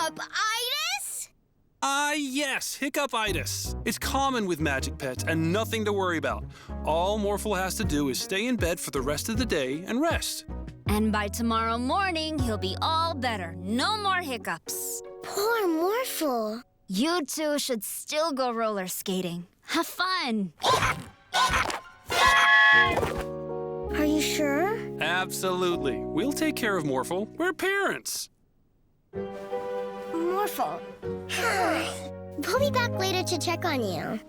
Hiccup-itis? Yes, hiccup-itis. It's common with magic pets and nothing to worry about. All Morphle has to do is stay in bed for the rest of the day and rest. And by tomorrow morning, he'll be all better. No more hiccups. Poor Morphle. You two should still go roller skating. Have fun. Are you sure? Absolutely. We'll take care of Morphle. We're parents. Morphle. We'll be back later to check on you.